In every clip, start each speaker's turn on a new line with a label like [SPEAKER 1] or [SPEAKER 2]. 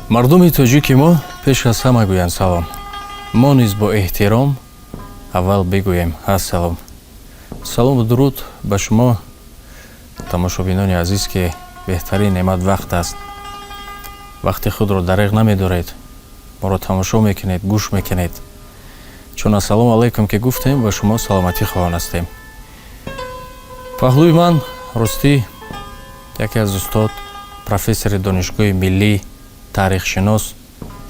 [SPEAKER 1] мардуми тоҷики мо пеш аз ҳама гӯянд салом. Мо низ бо эҳтиром аввал бигӯем ассалом. Салому дуруд ба шумо тамошобинони азиз ки беҳтарин неъмат вақт аст. вақти худро дариғ намедоред, моро тамошо мекунед, гӯш мекунед. чун ассалому алайкум ки гуфтем, ба шумо саломатӣ хоҳон ҳастем. паҳлӯи ман ростӣ яке аз устод, профессори донишгоҳи миллӣ, таърихшинос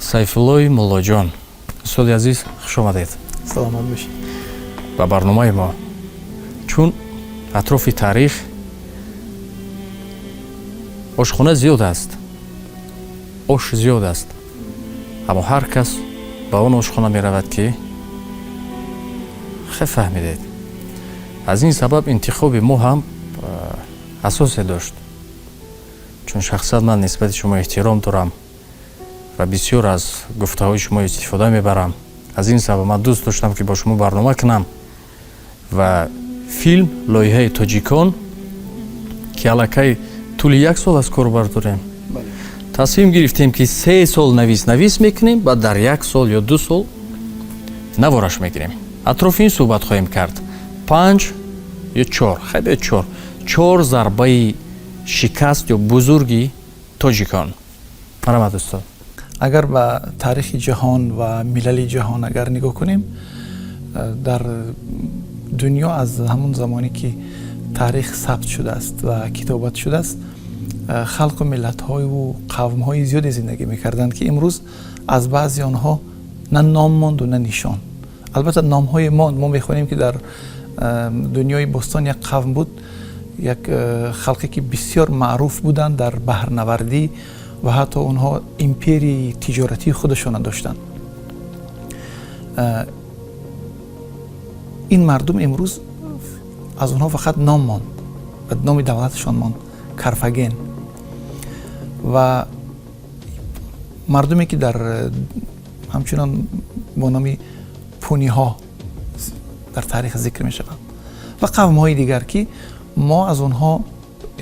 [SPEAKER 1] Сайфуллои Муллоҷон. устоди азиз, хуш омадед.
[SPEAKER 2] саломат бошед.
[SPEAKER 1] ба барномаи мо, чун атрофи таърих ошхона зиёд аст, ош зиёд аст, аммо ҳар кас ба он ошхона меравад ки хе фаҳмидед. аз ин сабаб интихоби мо ҳам асосе дошт. чун шахсан ман нисбати шумо эҳтиром дорам ва бисёр аз гуфтаҳои шумо истифода мебарам. аз ин сабаб ман дӯст доштам ки бо шумо барнома кунам ва филм лоиҳаи тоҷикон ки аллакай тӯли 1 сол аз кор бардорем. тасмим гирифтем ки 3 сол навис мекунем, баъд дар 1 сол ё 2 сол навораш мегирем. атрофи ин суҳбат хоҳем кард. 5 ё 4, хеле 4 зарбаи шикаст ё бузурги тоҷикон. марамад устод.
[SPEAKER 2] агар ба таърихи ҷаҳон ва милали ҷаҳон агар нигоҳ кунем, дар дунё аз ҳамон замоне ки таърих сабт шудааст ва китобат шудааст, халқу миллатҳою қавмҳои зиёде зиндагӣ мекарданд ки имрӯз аз баъзи онҳо на ном монду на нишон. албатта номҳои монд. мо мехонем ки дар дунёи бостон як қавм буд, як халқе ки бисёр маъруф буданд дар баҳрнавардӣ ва ҳатто онҳо империяи тиҷоратии худашона доштанд. ин мардум имрӯз аз онҳо фақат ном монд ва номи давлаташон монд, Карфаген. ва мардуме ки дар ҳамчунон бо номи пуниҳо дар таърих зикр мешаванд ва қавмҳои дигар ки мо аз онҳо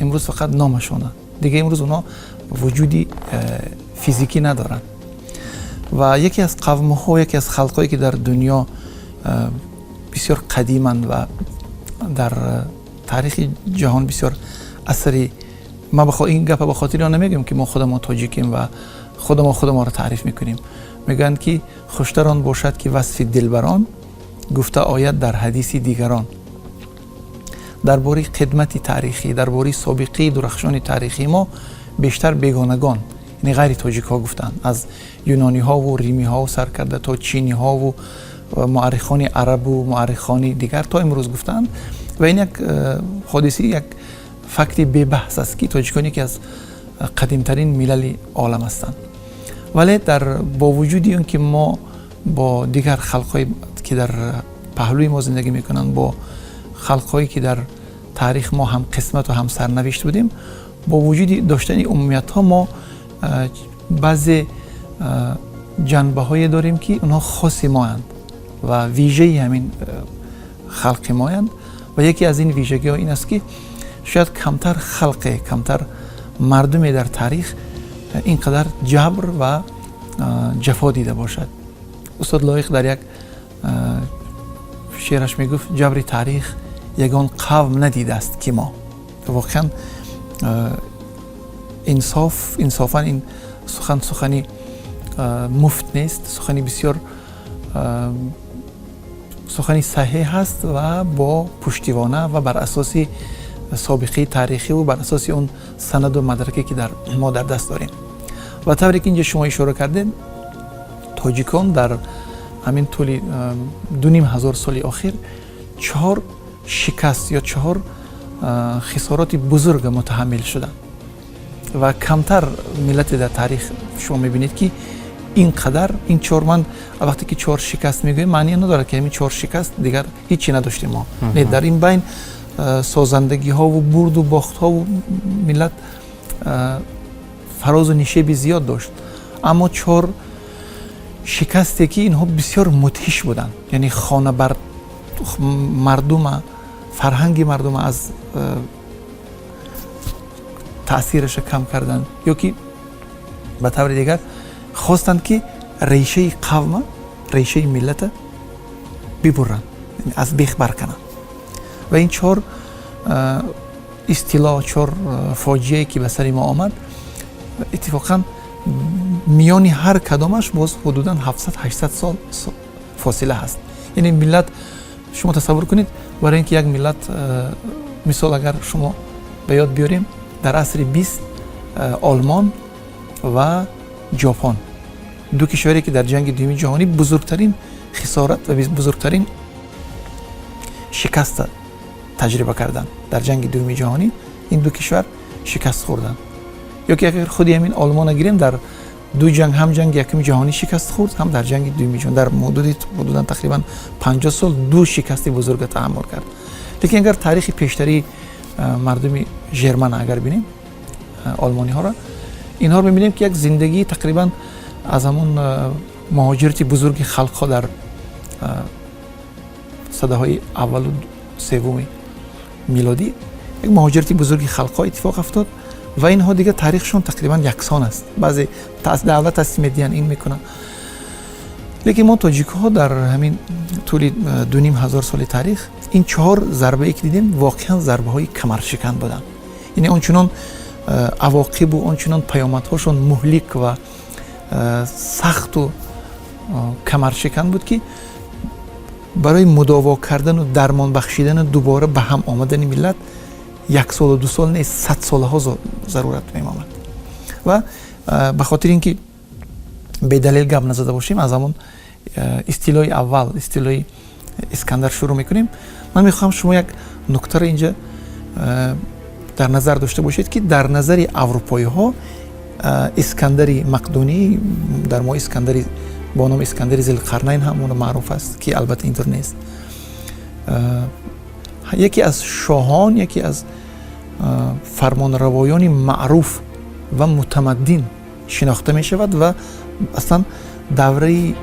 [SPEAKER 2] имрӯз фақат номашона, дига имрӯз онҳо вуҷуди физикӣ надоранд. ва яке аз қавмҳо, яке аз халқҳое ки дар дунё бисёр қадиманд ва дар таърихи ҷаҳон бисёр асари, ма ин гапа ба хотири он намегӯям ки мо худамо тоҷикем ва худаморо таъриф мекунем. мегӯянд ки хуштар он бошад ки васфи дилбарон гуфта ояд дар ҳадиси дигарон. дар бораи қидмати таърихӣ, дар бораи собиқаи дурахшони таърихи мо бештар бегонагон, яъне ғайри тоҷикҳо гуфтанд. аз юнониҳову римиҳо сар карда то чиниҳову муаррихони арабу муаррихони дигар то имрӯз гуфтанд. ва ин як ҳодиси, як факти бебаҳс аст ки тоҷикон яке аз қадимтарин милали олам ҳастанд. вале бо вуҷуди он ки мо бо дигар халқҳое ки дар паҳлӯи мо зиндагӣ мекунанд, бо халқҳое ки дар таърих мо ҳам қисмату ҳам сарнавишт будем, бо вуҷуди доштани умумиятҳо мо баъзе ҷанбаҳое дорем ки онҳо хоси моянд ва вижаи ҳамин халқи моянд. ва яке аз ин вижагиҳо ин аст ки шояд камтар халқе, камтар мардуме дар таърих ин қадар ҷабр ва ҷафо дида бошад. устод лоиқ дар як шеъраш мегуфт ҷабри таърих ягон қавм надидааст ки мо. воқеан инсофан ин сухани муфт нест, сухани бисёр сухани саҳеҳ аст ва бо пуштивона ва бар асоси собиқаи таърихиву бар асоси он санаду мадраке ки мо дар даст дорем. ва тавре ки инҷо шумо ишора кардед, тоҷикон дар ҳамин тӯли 2500 соли охир 4 шикаст ё 4 хисороти бузурга мутаҳаммил шуданд. ва камтар миллате дар таърих шумо мебинед ки ин қадар ин 4, ман вақте ки 4 шикаст мегӯем маъне надорад ки ҳамин 4 шикаст дигар ҳичи надоштем мо. не, дар ин байн созандагиҳову бурду бохтҳову миллат фарозу нишеби зиёд дошт. аммо 4 шикасте ки инҳо бисёр мудҳиш буданд, яъне хонабар мардума, фарҳанги мардума аз таъсираша кам кардан, ё ки ба таври дигар خواستند که ریشه قوم، ریشه ملت ببرن، یعنی از بیخ برکنن. و این 4 اصطلاح، 4 فاجعه که به سر ما آمد، اتفاقا میان هر کدامش باز حدوداً 700-800 سال فاصله هست. یعنی ملت، شما تصور کنید برای اینکه یک ملت، مثال اگر شما به یاد بیاریم، در عصر 20 آلمان و ژاپن، 2 کشوری که در جنگ دوم جهانی بزرگترین خسارت و بزرگترین شکست تجربه کردن در جنگ دوم جهانی، این 2 کشور شکست خوردن. یا که اگر خودی همین آلمان گیریم، در 2 جنگ، هم جنگ یکم جهانی شکست خورد، هم در جنگ دوم جهانی، در حدوداً تقریبا 50 سال 2 شکست بزرگ تحمل کرد. لیکن اگر تاریخ پیشتری مردم ژرمن اگر ببینیم، آلمانی ها را، اینها رو می‌بینیم که یک زندگی تقریبا از همون مهاجرت بزرگ خلق ها در سده‌های اول و سوم میلادی، یک مهاجرت بزرگ خلق ها اتفاق افتاد و اینها دیگه تاریخشون تقریبا یکسان است. بعضی دولت تصمیم میدن این میکنن، لیکن ما تاجیک ها در همین طول 2500 سال تاریخ، این 4 ضربه ای که دیدیم واقعا ضربه های کمرشکن بودن. یعنی آنچنان عواقب و آنچنان پیامدهاشون مهلک و سخت و کمرشکن بود که برای مداوا کردن و درمان بخشیدن دوباره به هم آمدن ملت 1 سال و 2 سال نیست، 100 سالها ضرورت می‌آمد. و به خاطر اینکه به دلیل گپ نزده باشیم، از همون اصطلاح اول، اصطلاح اسکندر شروع میکنیم. من میخوام شما یک نکته اینجا در نظر داشته باشید که در نظر اروپایی ها اسکندری مقدونی، در ما اسکندری با نام اسکندر ذوالقرنین هم اون معروف است که البته اینطور نیست، یکی از شاهان، یکی از فرمانروایان معروف و متمدن شناخته می شود و اصلا دوره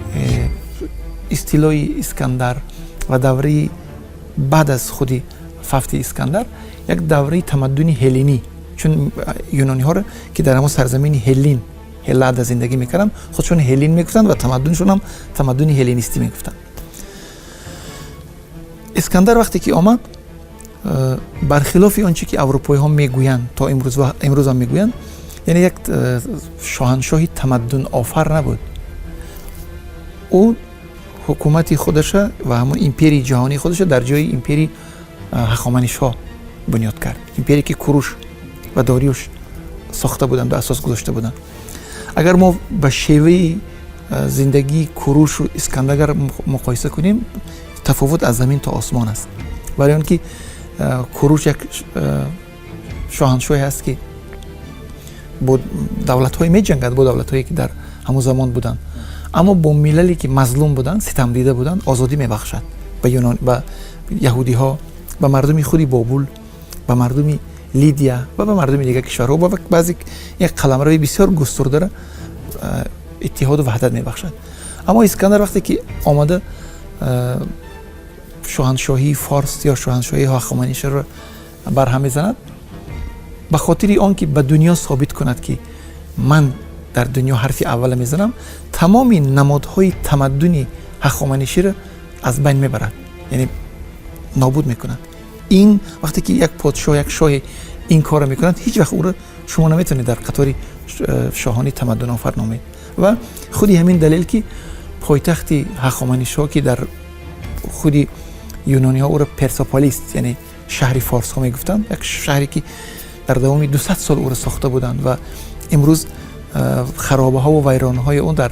[SPEAKER 2] اصطلاح اسکندر و دوره بعد از خودی ففت اسکندر یک دوره تمدن هلینی، چون یونانی ها را که در همون سرزمین هلین، هلاد زندگی میکردن، خودشون هلین میگفتن و تمدنشون هم تمدن هلینیستی میگفتن. اسکندر وقتی که آمد، برخلاف آنچه که اروپایی ها میگویند تا امروز هم میگویند، یعنی یک شاهنشاهی تمدن آفر نبود. او حکومتی خودش و همون ایمپری جهانی خودش در جای ایمپری هخامنشی‌ها بنیاد کرد، ایمپری که کوروش و داریوش ساخته بودند و اساس گذاشته بودند. اگر ما به شیوه زندگی کوروش و اسکندر مقایسه کنیم، تفاوت از زمین تا آسمان است. برای آنکه کوروش یک شاهنشاهی است که با دولت‌های می‌جنگد، با دولت‌هایی که در همون زمان بودند، اما با مللی که مظلوم بودند، ستم دیده بودند، آزادی می‌بخشد به یونان، به یهودی‌ها، به مردم خودی بابل، به مردم لیدیا و به مردم دیگر کشورها، و بعضی یک قلمروی بسیار گسترده را اتحاد و وحدت می‌بخشد. اما اسکندر وقتی که آمده شاهنشاهی فارس یا شاهنشاهی هخامنشی را برهم می‌زند، به خاطر آنکه به دنیا ثابت کند که من در دنیا حرف اول میزنم، تمام نمادهای تمدن هخامنشی را از بین میبرد، یعنی نابود میکند. این وقتی که یک پادشاه، یک شاه این کار را میکند، هیچ وقت او را شما نمیتونید در قطار شاهان تمدن آفر نامید. و خودی همین دلیل که پایتخت هخامنشی ها که در خودی یونانی ها او را پرسپولیس، یعنی شهر فارس ها میگفتند، یک شهری که در دوام 200 سال او را ساخته بودند و امروز خرابه ها و ویرانه های اون در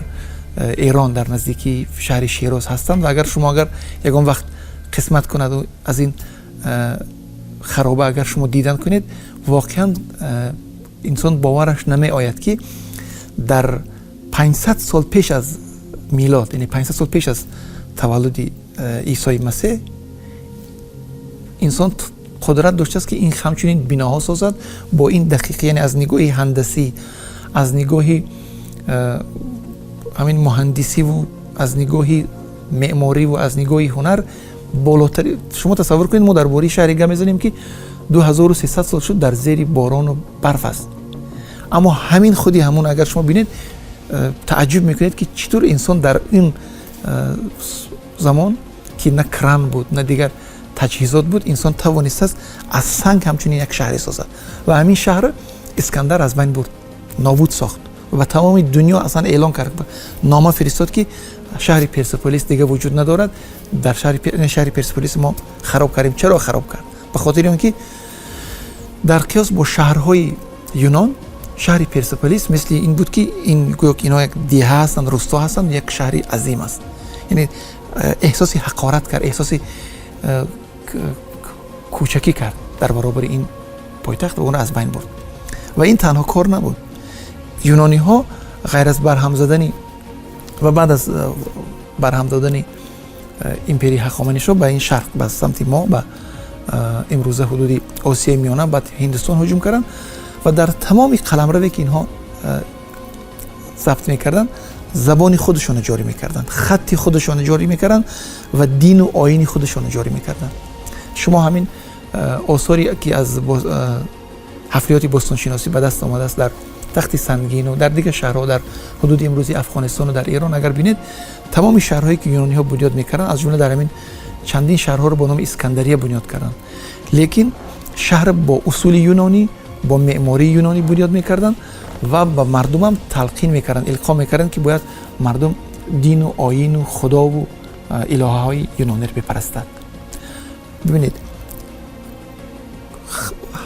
[SPEAKER 2] ایران در نزدیکی شهر شیراز هستند. و اگر شما یگان وقت قسمت کند و از این خرابه اگر شما دیدن کنید، واقعا انسان باورش نمی آید که در 500 سال پیش از میلاد، یعنی 500 سال پیش از تولد عیسی مسیح، انسان قدرت داشته است که این همچنین بناها سازد با این دقیقه، یعنی از نگاه هندسی، از نگاه همین مهندسی و از نگاه معماری و از نگاه هنر بالاتر. شما تصور کنید ما در باری شهری گپ میزنیم که 2300 سال شد در زیر باران و برف است، اما همین خودی همون اگر شما ببینید تعجب میکنید که چطور انسان در این زمان که نه کران بود نه دیگر تجهیزات بود انسان توانسته است از سنگ همچنین یک شهر سازد و همین شهر اسکندر از بین برد نابود ساخت و تمام دنیا اصلا اعلان کرد نامه فرستاد که شهر پرسپولیس دیگه وجود ندارد در شهر پرسپولیس ما خراب کردیم. چرا خراب کرد؟ به خاطر اینکه در قیاس با شهرهای یونان شهر پرسپولیس مثل این بود که این گویا که اینا یک دیه هستند روستا هستند یک شهری عظیم است. یعنی احساس حقارت کرد احساس کوچکی کرد در برابر این پایتخت و اون از بین برد و این تنها کار نبود. یونانی ها غیر از برهم زدنی و بعد از برهم دادن امپری هخامنشی به این شرق به سمت ما به امروزه حدود آسیای میانه بعد هندوستان هجوم کردن و در تمام قلمروی که اینها ضبط میکردن زبان خودشون جاری میکردن خط خودشون جاری میکردن و دین و آیین خودشون جاری میکردن. شما همین آثاری که از حفریات باستان شناسی به دست آمده است در تخت سنگین و در دیگر شهرها در حدود امروزی افغانستان و در ایران اگر بینید تمام شهرهایی که یونانی ها بنیاد میکردن از جمله در همین چندین شهرها رو با نام اسکندریه بنیاد کردن، لیکن شهر با اصول یونانی با معماری یونانی بنیاد میکردن و با مردم هم تلقین میکردن القا میکردن که باید مردم دین و آیین و خدا و الهه های یونانی رو بپرستند. ببینید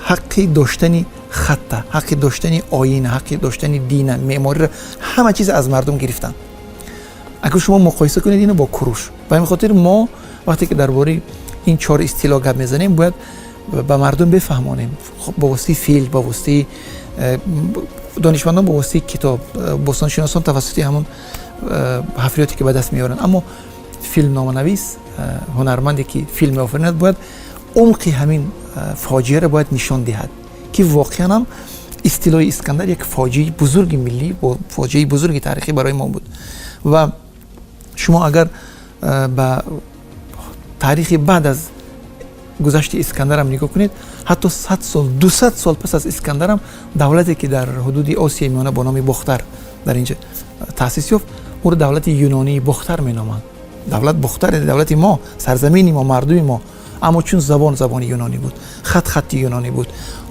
[SPEAKER 2] حق داشتن خط، حق داشتن آیین، حق داشتن دین، معماری را همه چیز از مردم گرفتن. اگر شما مقایسه کنید اینو با کوروش، به همین خاطر ما وقتی که درباره این 4 اصطلاح گپ میزنیم باید به مردم بفهمانیم. خب با واسطه فیلم، با واسطه دانشمندان، با واسطه کتاب، باستان شناسان توسط همون حفریاتی که به دست میارن، اما فیلم نامه‌نویس، هنرمندی که فیلم می‌آفریند باید عمق همین فاجعه را باید نشان دهد که واقعا هم اصطلاح اسکندر یک فاجعه بزرگ ملی و فاجعه بزرگ تاریخی برای ما بود و شما اگر به تاریخ بعد از گذشت اسکندر هم نگاه کنید، حتی 100 سال 200 سال پس از اسکندر هم دولتی که در حدود آسیای میانه با نام بختر در اینجا تأسیس یافت او را دولت یونانی بختر مینامند. دولت بختر، دولت ما، سرزمینی ما، مردم ما، اما چون زبان یونانی بود، خط یونانی بود،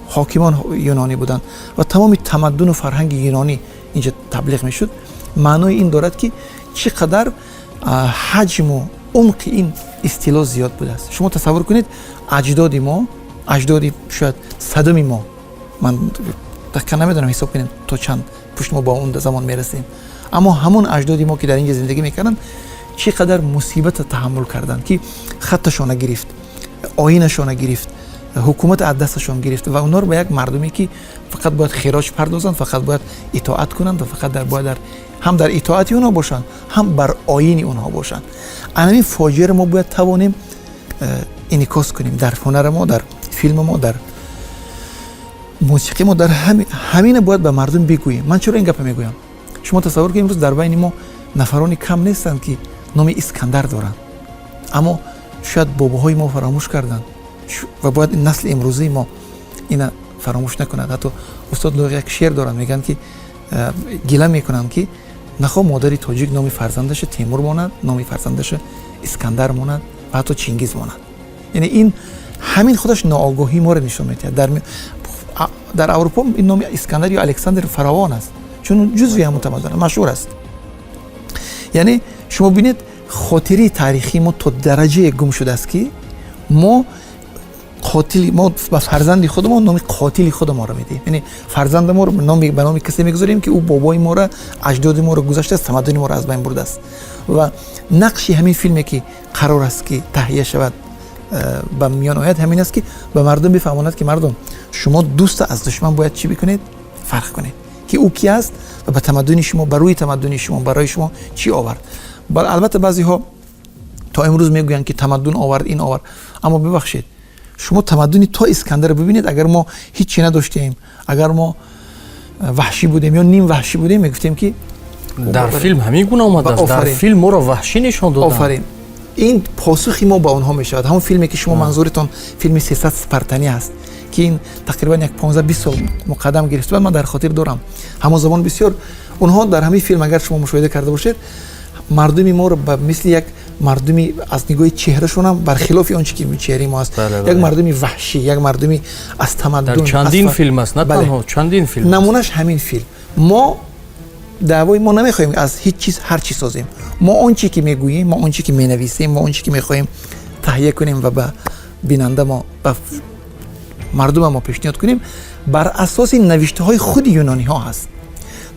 [SPEAKER 2] حاکمان یونانی بودند و تمام تمدن و فرهنگ یونانی اینجا تبلیغ میشد. معنای این دارد که چقدر حجم و عمق این اصطلاح زیاد بوده است. شما تصور کنید اجداد ما، اجدادی شاید صدمی ما، من دقیقا نمیدونم حساب کنیم تا چند پشت ما با اون زمان میرسیم، اما همون اجدادی ما که در اینجا زندگی میکردن چقدر مصیبت تحمل کردند که خطشون گرفت، آیینشون گرفت، حکومت از دستشون گرفت و اونا رو به یک مردمی که فقط باید خراج پردازند، فقط باید اطاعت کنند و فقط باید هم در اطاعت اونها باشند، هم بر آیین اونها باشند. همین فاجعه ما باید توانیم انعکاس کنیم در هنر ما، در فیلم ما، در موسیقی ما، در همین باید به مردم بگوییم. من چرا این گپ میگویم؟ شما تصور کنید امروز در بین ما نفرانی کم نیستند که نام اسکندر دارند، اما شاید باباهای ما فراموش کردند و باید نسل امروزی ما اینا فراموش نکنند. حتی استاد لوقی یک شعر دارند میگن که گله میکنند که نخواه مادری تاجیک نام فرزندش تیمور ماند، نام فرزندش اسکندر ماند و حتی چینگیز ماند. یعنی این همین خودش ناآگاهی ما رو نشون میده. در اروپا این نام اسکندر یا الکساندر فراوان است، چون جزوی همون تمدن مشهور است. یعنی شما ببینید خاطری تاریخی ما تا درجه گم شده است که ما قاتل، ما به فرزند خودمون نام قاتل خود ما رو میدیم. یعنی فرزند ما رو به نام کسی میگذاریم که او بابای ما رو، اجداد ما رو گذاشته است، تمدن ما رو از بین برده است. و نقش همین فیلمی که قرار است که تهیه شود به میان آید همین است که به مردم بفهماند که مردم شما دوست از دشمن باید چی بکنید؟ فرق کنید که او کی است و به تمدن شما، برای تمدن شما، برای شما چی آورد. البته بعضی ها تا امروز میگویند که تمدن آورد، این آورد، اما ببخشید شما تمدنی تا اسکندر ببینید، اگر ما هیچی نداشتیم، اگر ما وحشی بودیم یا نیم وحشی بودیم، میگفتیم که
[SPEAKER 1] در فیلم همین گونه آمده است. در فیلم ما رو وحشی نشان دادن.
[SPEAKER 2] آفرین. این پاسخی ما با اونها میشود. همون فیلمی که شما منظورتون فیلم 300 سپارتانی است که این تقریبا یک 15-20 سال مقدم گرفته، من در خاطر دارم همون زمان بسیار اونها در همین فیلم اگر شما مشاهده کرده باشید مردمی ما رو مثل یک مردمی از نگاه چهرهشون هم برخلاف اون چیزی که چهره ما است، یک مردمی وحشی، یک مردمی از تمدن،
[SPEAKER 1] در چندین فیلم است، نه تنها چندین فیلم.
[SPEAKER 2] نمونهش همین فیلم. ما دعوای ما نمیخوایم از هیچ چیز هر چی سازیم. ما اون چیزی که میگوییم، ما اون چیزی که مینویسیم، ما اون چیزی که میخوایم تهیه کنیم و به بیننده ما به مردم ما پیشنهاد کنیم بر اساس نوشته های خود یونانی ها هست.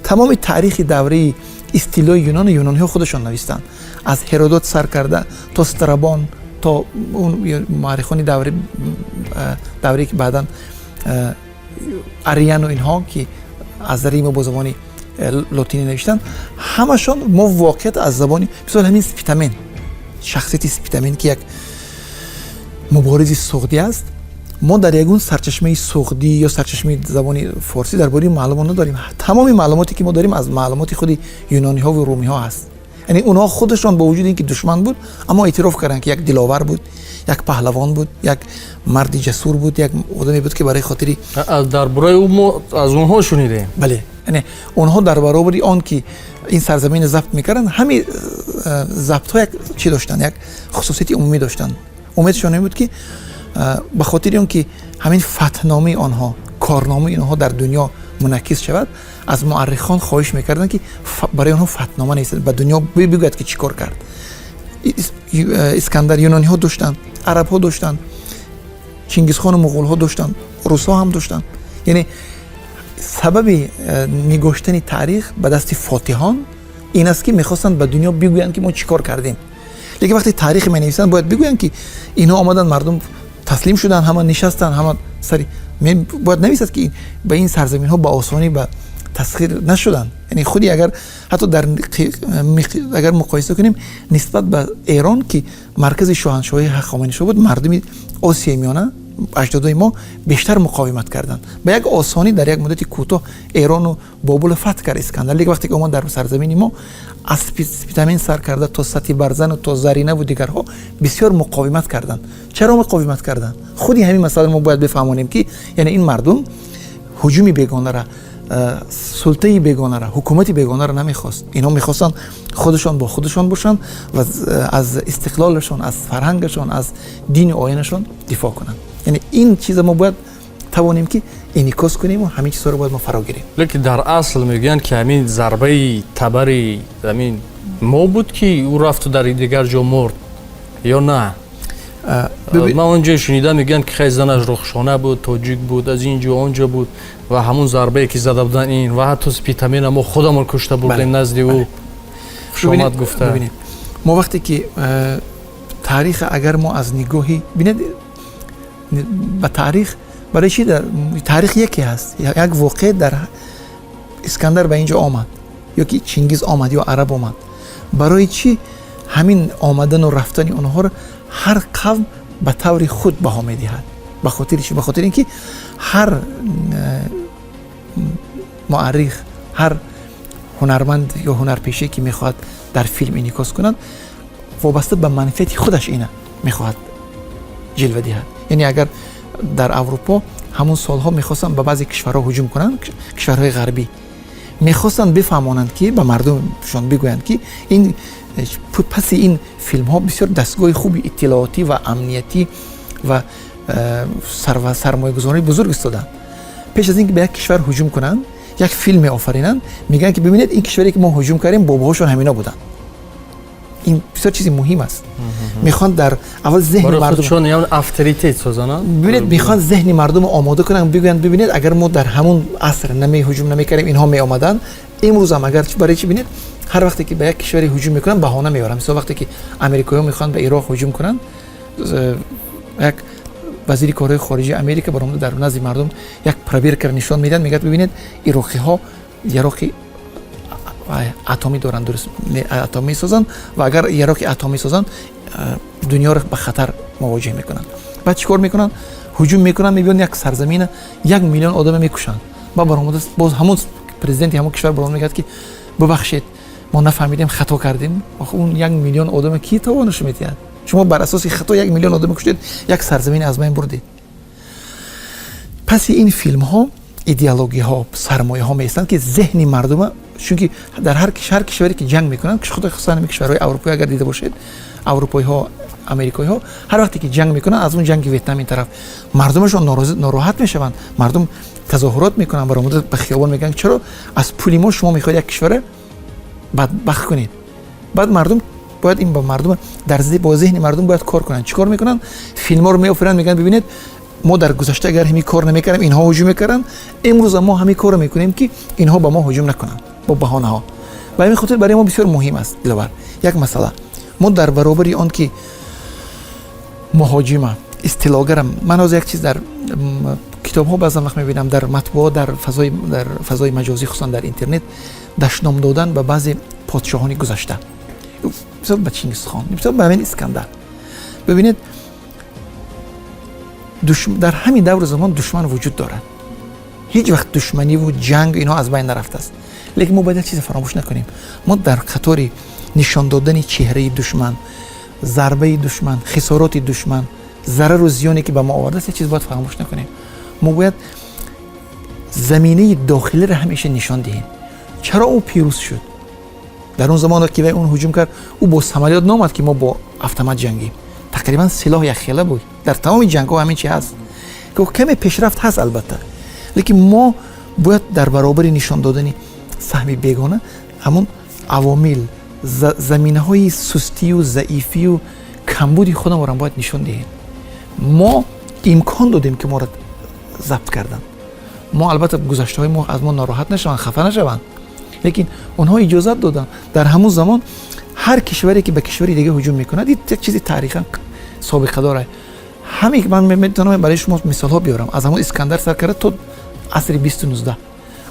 [SPEAKER 2] تمام تاریخ دوره استیلای یونانی ها خودشان نوشتن، از هرودوت سر کرده تا استرابان تا اون مورخان دوره که بعداً اریان و اینها که از ریم با زبان لاتینی نوشتن، همشان ما واقعیت از زبانی مثلا همین سپیتامن، شخصیت سپیتامن که یک مبارز سوغدی است، ما در یگون سرچشمه سوغدی یا سرچشمه زبان فارسی درباره معلومات نداریم. تمام معلوماتی که ما داریم از معلومات خود یونانی ها و رومی ها هست. یعنی اونها خودشان با وجود اینکه دشمن بود اما اعتراف کردن که یک دلاور بود، یک پهلوان بود، یک مرد جسور بود، یک آدمی بود که برای خاطری
[SPEAKER 1] درباره او از اونها شنیدیم.
[SPEAKER 2] بله، یعنی اونها در برابر آن که این سرزمین ضبط میکردن، همین ضبط ها یک چی داشتن، یک خصوصیت عمومی داشتن. امیدشان این بود که به خاطر اون که همین فتحنامه آنها، کارنامه اینها در دنیا منعکس شود، از مورخان خواهش میکردن که برای آنها فتحنامه نیست، به دنیا بگوید که چیکار کرد. اسکندر یونانی ها داشتن، عرب ها داشتن، چنگیزخان و مغول ها داشتن، روس ها هم داشتن. یعنی سبب نگاشتن تاریخ به دست فاتحان این است که میخواستن به دنیا بگویند که ما چیکار کردیم. لیکن وقتی تاریخ می نویسن باید بگویند که اینا آمدن، مردم تسلیم شدن، همه نشستن، همه سری باید نویسد که به این سرزمین ها با آسانی به تسخیر نشدن. یعنی خودی اگر حتی اگر مقایسه کنیم نسبت به ایران که مرکز شاهنشاهی هخامنشی بود، مردم آسیای میانه اجدادای ما بیشتر مقاومت کردند. به یک آسانی در یک مدت کوتاه ایران و بابل فتح کرد اسکندر. لیکن وقتی که اومد در سرزمین ما از سپیتامن سر کرده تا ستی برزن و تا زرینه و دیگرها بسیار مقاومت کردند. چرا مقاومت کردند؟ خودی همین مسئله ما باید بفهمونیم که یعنی این مردم هجومی بیگانه را، سلطه بیگانه را، حکومتی بیگانه را نمیخواست. اینا میخواستن خودشان با خودشان باشن و از استقلالشون، از فرهنگشون، از دین و آیینشون دفاع کنن. یعنی این چیز ما باید توانیم که انعکاس کنیم و همین چیزا رو باید ما فرا گیریم.
[SPEAKER 1] لیکن در اصل میگن که همین ضربه تبر همین ما بود که او رفت و در دیگر جا مرد یا نه؟ من اونجا شنیدم میگن که خیزنش رخشانه بود، تاجیک بود، از اینجا اونجا بود و همون ضربه که زده بودن این و حتی سپیتامن ما خودمون کشته بردیم نزد او. شما گفته
[SPEAKER 2] ببینید ما وقتی که تاریخ اگر ما از نگاهی ببینید با تاریخ برای چی در تاریخ یکی هست، یک واقعه در اسکندر به اینجا آمد یا که چنگیز آمد یا عرب آمد، برای چی همین آمدن و رفتن اونها رو هر قوم به طور خود بها میدهد؟ به خاطر چی؟ به خاطر اینکه هر مؤرخ، هر هنرمند یا هنرپیشه که میخواد در فیلم انعکاس کنند وابسته به منفعت خودش اینه میخواد جلوه دهد. یعنی اگر در اروپا همون سالها میخواستن به بعضی کشورها هجوم کنن، کشورهای غربی میخواستن بفهمانند که به مردمشون بگویند که این پس این فیلم ها بسیار دستگاه خوبی اطلاعاتی و امنیتی و سرمایه گذاری بزرگ استادن. پیش از اینکه به یک کشور هجوم کنن، یک فیلم آفرینن، میگن که ببینید این کشوری که ما هجوم کردیم باباهاشون همینا بودن. این بسیار چیزی مهم است. میخوان در اول ذهن مردم
[SPEAKER 1] چون یعنی افتریتی سازن،
[SPEAKER 2] ببینید میخوان ذهن مردم آماده کنن، بگویند ببینید اگر ما در همون عصر هجوم نمیکردیم اینها می آمدن، امروز هم اگر برای چی ببینید هر وقتی که به یک کشوری هجوم میکنن بهانه میارن. مثلا وقتی که امریکایی‌ها میخوان به عراق هجوم کنن، یک وزیر کارهای خارجه امریکا برام در نزد مردم یک پرویر نشون میدن، میگه ببینید عراقی‌ها عراقی اتمی دارن، درست اتمی سازن و اگر عراق اتمی سازن دنیا رو به خطر مواجه میکنن. بعد چیکار میکنن؟ هجوم میکنن، میبینن یک سرزمین 1 میلیون آدم میکشن. با برآمد باز همون پرزیدنت همون کشور برام میگه که ببخشید ما نفهمیدیم، خطا کردیم. آخه اون 1 میلیون آدم کی توانش میتید؟ شما بر اساس خطا 1 میلیون آدم کشتید، یک سرزمین از بین بردید. پس این فیلم ها ایدئولوژی ها سرمایه ها میستند که ذهن مردم، چون که در هر کشوری که جنگ میکنن، خود خصوصا کشورهای اروپایی اگر دیده باشید، اروپایی ها امریکایی ها هر وقتی که جنگ میکنن، از اون جنگ ویتنام این طرف مردمشون ناراحت میشوند، مردم تظاهرات میکنن، برآمده به خیابان میگن چرا از پول ما شما میخواید یک کشور بدبخت کنید. بعد مردم باید این با مردم در ضد با ذهن مردم باید کار کنن. چیکار میکنن؟ فیلم ها رو میآفرینن، میگن ببینید ما در گذشته اگر همین کار نمیکردیم اینها هجوم میکردن، امروز ما همین کار میکنیم که اینها به ما هجوم نکنن با بهانه ها. و همین خاطر برای ما بسیار مهم است دلور یک مسئله، ما در برابر آن که مهاجم اصطلاحگرم، من از یک چیز در کتاب ها بعضی وقت میبینم، در مطبوعات، در فضای مجازی خصوصا در اینترنت دشنام دادن به بعضی پادشاهان گذشته، مثلا به چینگیز خان، مثلا به همین اسکندر. ببینید در همین دور زمان دشمن وجود دارد، هیچ وقت دشمنی و جنگ اینا از بین نرفته است. لیکن ما باید چیز فراموش نکنیم، ما در خطر نشان دادن چهره دشمن، ضربه دشمن، خسارات دشمن، ضرر و زیانی که به ما آورده است، چیز باید فراموش نکنیم. ما باید زمینه داخلی را همیشه نشان دهیم. چرا او پیروز شد؟ در اون زمان که به اون هجوم کرد، او با سمالیات نامد که ما با اتومات جنگیم. تقریبا سلاح یک خیله بود. در تمام جنگ ها همین چی هست که کمی پیشرفت هست البته، لیکن ما باید در برابر نشان دادن سهم بیگانه همون عوامل، زمینه های سستی و ضعیفی و کمبودی خودمون را باید نشان دهیم. ما امکان دادیم که ما را ضبط کردن، ما البته گذشته های ما از ما ناراحت نشوند، خفه نشوند، لیکن اونها اجازه دادن. در همون زمان هر کشوری که به کشوری دیگه هجوم میکنه، این یک چیزی تاریخا سابقه داره. همین من میتونم برای شما مثال ها بیارم. از همون اسکندر سر کرده تا عصر 2019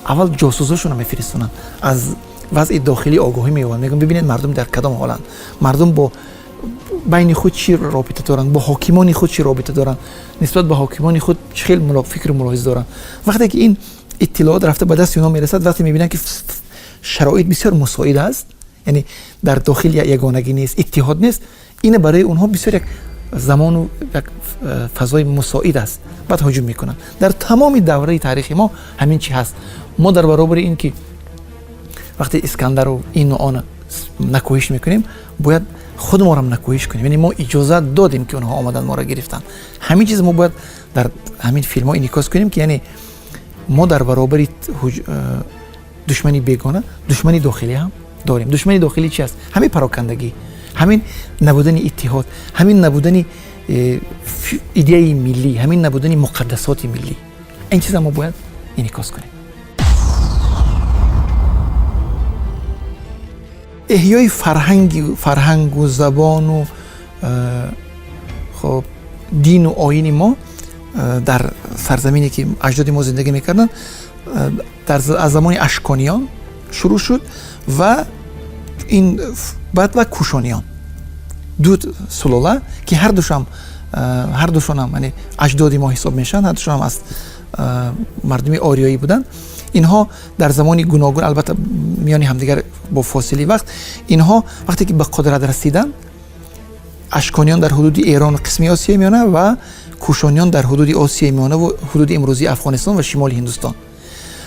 [SPEAKER 2] اول جاسوساشون رو میفرستونن، از وضع داخلی آگاهی میوان، میگن ببینید مردم در کدام حالن، مردم با بین خود چی رابطه دارن، با حاکمان خود چی رابطه دارن، نسبت به حاکمان خود خیلی فکر ملاحظه دارن. وقتی که این اطلاعات رفته به دست اونا میرسد، وقتی میبینن که شرایط بسیار مساعد است، یعنی در داخل یگانگی نیست، اتحاد نیست، این برای اونها بسیار یک زمان و یک فضای مساعد است، بعد هجوم میکنن. در تمام دوره تاریخی ما همین چی هست. ما در برابر این که وقتی اسکندر رو این و آن نکوهش میکنیم، باید خود ما هم نکوهش کنیم، یعنی ما اجازه دادیم که اونها آمدن ما را گرفتن. همین چیز ما باید در همین فیلم ها انعکاس کنیم که یعنی ما در برابر دشمنی بیگانه دشمنی داخلی هم داریم. دشمنی داخلی چی است؟ همین پراکندگی، همین نبودن اتحاد، همین نبودن ایده ملی، همین نبودن مقدسات ملی. این چیزا ما باید انعکاس کنیم. احیای فرهنگ و زبان و خب دین و آیین ما در سرزمینی که اجداد ما زندگی میکردن از زمان اشکانیان شروع شد و این بعد و کوشانیان، دو سلاله که هر دوشون هم یعنی اجداد ما حساب میشن، هر دوشون هم از مردمی آریایی بودن. اینها در زمانی گوناگون، البته میانی همدیگر با فاصله وقت، اینها وقتی که به قدرت رسیدن، اشکانیان در حدود ایران و قسمی آسیای میانه و کوشانیان در حدود آسیای میانه و حدود امروزی افغانستان و شمال هندوستان،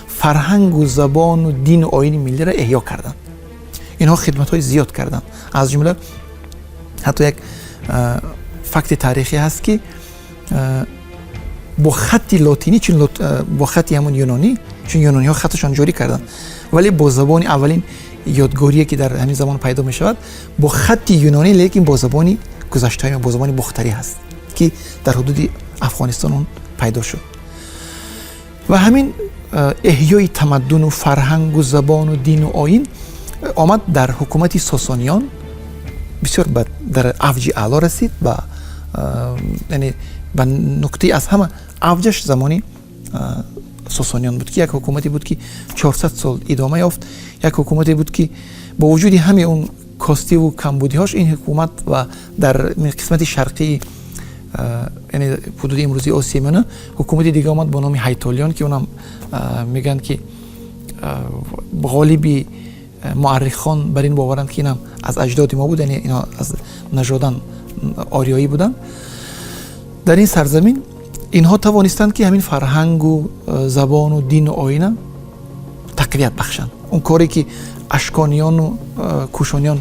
[SPEAKER 2] فرهنگ و زبان و دین و آیین ملی را احیا کردند. اینها خدمت‌های زیاد کردند. از جمله حتی یک فکت تاریخی هست که با خط لاتینی، چون با خط همون یونانی، چون یونانی ها خطشان جاری کردند، ولی با زبان اولین یادگاری که در همین زمان پیدا می شود با خط یونانی، لیکن با زبانی گذشته، با زبانی بختری هست که در حدود افغانستان اون پیدا شد. و همین احیای تمدن و فرهنگ و زبان و دین و آیین آمد در حکومت ساسانیان بسیار در اوج اعلا رسید، و یعنی به نقطه از همه اوجش زمانی ساسانیان بود که یک حکومتی بود که 400 سال ادامه یافت، یک حکومتی بود که با وجود همه اون کاستی و کمبودی هاش، این حکومت و در قسمت شرقی یعنی حدود امروزی آسیا میانه حکومتی دیگه آمد با نام هیتالیان که اونم میگن که غالبی مورخان بر این باورند که اینم از اجداد ما بود، یعنی اینا از نژادن آریایی بودند. در این سرزمین اینها توانستند که همین فرهنگ و زبان و دین و آیین تقویت بخشند. اون کاری که اشکانیان و کوشانیان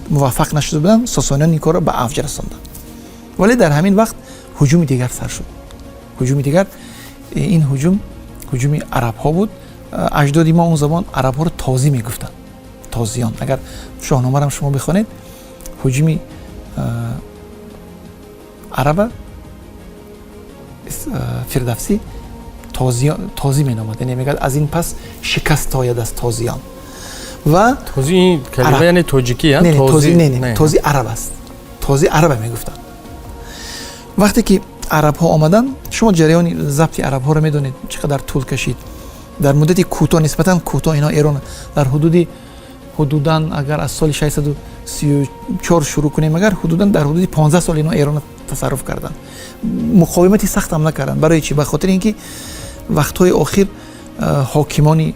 [SPEAKER 2] موفق نشده بودند، ساسانیان این کار را به اوج رساندند. ولی در همین وقت هجوم دیگر سر شد. هجوم دیگر، این هجوم عرب ها بود. اجدادی ما اون زمان عرب ها رو تازی میگفتن، تازیان. اگر شاهنامه را شما بخونید، هجوم عرب فردوسی تازی می نامد، یعنی میگه از این پس شکست آید از تازیان. و
[SPEAKER 1] تازی این کلمه یعنی تاجیکی هست؟
[SPEAKER 2] نه تازی عرب است. تازی عرب میگفتن. وقتی که عرب ها آمدن، شما جریان ضبط عرب ها رو میدونید چقدر طول کشید. در مدت کوتاه، نسبتا کوتاه، اینا ایران در حدوداً اگر از سال 634 شروع کنیم، اگر در حدود 15 سال اینا ایران تصرف کردن. مقاومتی سخت هم نکردن. برای چی؟ به خاطر اینکه وقت‌های آخر حاکمان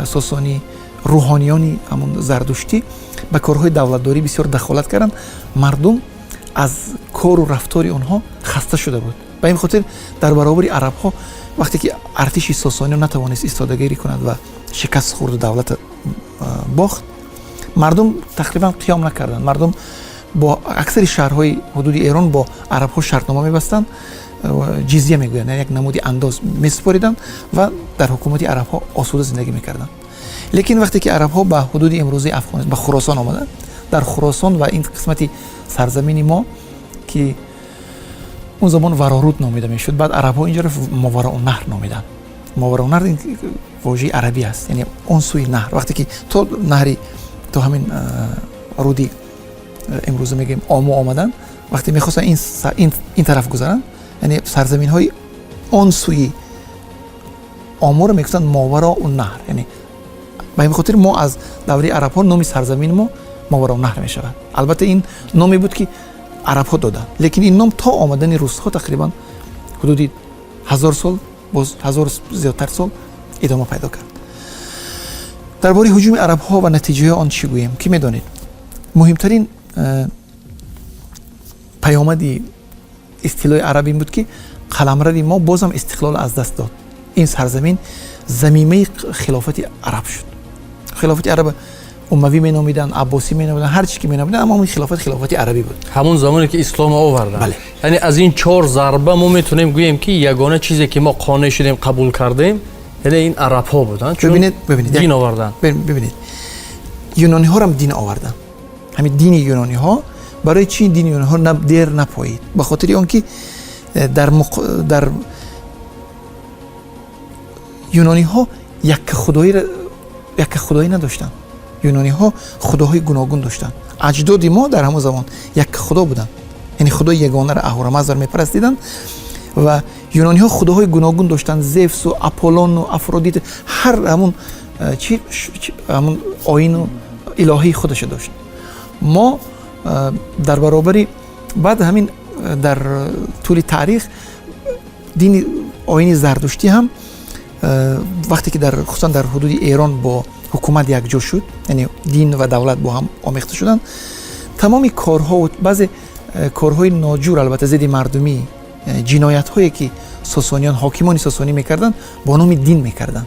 [SPEAKER 2] ساسانی، روحانیان همون زردشتی به کارهای دولتداری بسیار دخالت کردند. مردم از کار و رفتار اونها خسته شده بود. به این خاطر در برابر عرب ها وقتی که ارتش ساسانی نتوانست ایستادگیری کند و شکست خورد، دولت باخت، مردم تقریبا قیام نکردند. مردم با اکثر شهرهای حدود ایران با عرب ها شرطنامه می‌بستند، جزیه میگویند، یعنی یک نمودی انداز میسپاریدند و در حکومت عرب ها آسوده زندگی میکردند. لیکن وقتی که عرب ها به حدود امروزی افغانستان، به خراسان آمدند، در خراسان و این قسمتی سرزمین ما که اون زمان ورارود نامیده میشد، بعد عرب ها اینجا رو ماوراءالنهر نامیدن. ماوراءالنهر این واژه عربی است، یعنی اون سوی نهر. وقتی که تو نهری، تو همین رودی امروز میگیم آمو آمدن، وقتی میخواستن این طرف گذارن، یعنی سرزمین های اون سوی آمو رو میگفتن ماوراءالنهر. یعنی به این خاطر ما از دوره عرب ها نام سرزمین ما ماوراءالنهر میشود. البته این نامی بود که عرب ها دادن، لیکن این نام تا آمدن روس ها تقریبا حدود 1000 سال، باز 1000 زیادتر سال ادامه پیدا کرد. درباره هجوم عرب ها و نتیجه آن چی گوییم که میدانید؟ مهمترین پیامدی استیلای عرب این بود که قلمرو ما بازم استقلال از دست داد. این سرزمین زمینه خلافت عرب شد. خلافت عرب اموی می نامیدن، عباسی می نامیدن، هر چی که می نامیدن، اما این خلافت عربی بود.
[SPEAKER 1] همون زمانی که اسلام آوردن.
[SPEAKER 2] بله.
[SPEAKER 1] یعنی از این 4 ضربه ما میتونیم گوییم که یگانه چیزی که ما قانع شدیم قبول کردیم، یعنی این عرب ها بودن.
[SPEAKER 2] ببینید
[SPEAKER 1] دین آوردن.
[SPEAKER 2] ببینید یونانی ها هم دین آوردن. همین دین یونانی ها، برای چی دین یونانی ها دیر نپایید؟ به خاطر اونکه در یونانی ها یک خدایی نداشتن. یونانی ها خداهای گوناگون داشتن. اجداد ما در همون زمان یک خدا بودن، یعنی خدای یگانه را اهورامزد میپرستیدن و یونانی ها خداهای گوناگون داشتن، زئوس و آپولون و افرودیت، هر همون همون آیین و الهی خودش داشت. ما در برابری بعد همین در طول تاریخ دین آیین زردشتی هم وقتی که خصوصا در حدود ایران با حکومت یکجا شد، یعنی دین و دولت با هم آمیخته شدن، تمامی کارها و بعضی کارهای ناجور، البته ضد مردمی، جنایت هایی که ساسانیان، حاکمان ساسانی میکردن، با نام دین میکردن.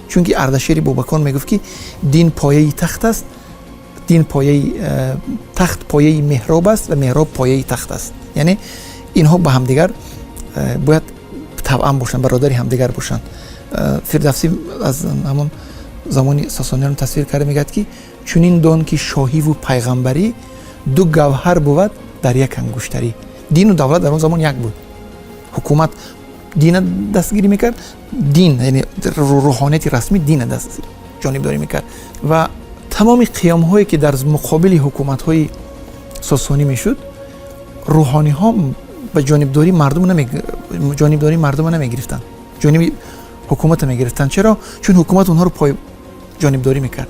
[SPEAKER 2] چون که اردشیر بابکان میگفت که دین پایه تخت است، دین پایه تخت پایه محراب است و محراب پایه تخت است. یعنی اینها با همدیگر باید توأم باشن، برادری همدیگر باشن. فردوسی از همون زمانی ساسانیان تصویر کرده، میگه که چنین دان که شاهی و پیغمبری دو گوهر بود در یک انگشتری. دین و دولت در اون زمان یک بود. حکومت دین دستگیری میکرد، دین یعنی روحانیت رسمی دین دست جانبداری میکرد و تمام قیام هایی که در مقابل حکومت های ساسانی میشد، روحانی ها به جانبداری مردم نمیگرفتن، جانب حکومت میگرفتن. چرا؟ چون حکومت اونها رو پای جانبداری میکرد.